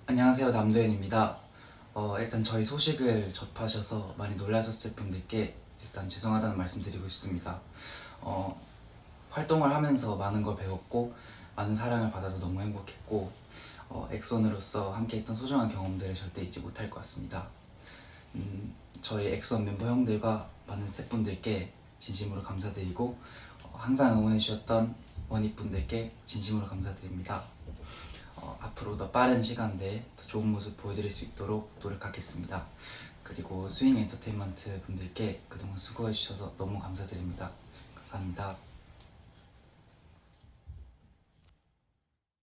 안녕하세요, 남도현입니다. 일단 저희 소식을 접하셔서 많이 놀라셨을 분들께 일단 죄송하다는 말씀 드리고 싶습니다. 어, 활동을 하면서 많은 걸 배웠고 많은 사랑을 받아서 너무 행복했고 엑손으로서 함께했던 소중한 경험들을 절대 잊지 못할 것 같습니다. 저희 엑손 멤버 형들과 많은 스태프분들께 진심으로 감사드리고 항상 응원해주셨던 원희분들께 진심으로 감사드립니다. 앞으로 더 빠른 시간 내에 더 좋은 모습 보여드릴 수 있도록 노력하겠습니다. 그리고 스윙 엔터테인먼트 분들께 그동안 수고해주셔서 너무 감사드립니다. 감사합니다.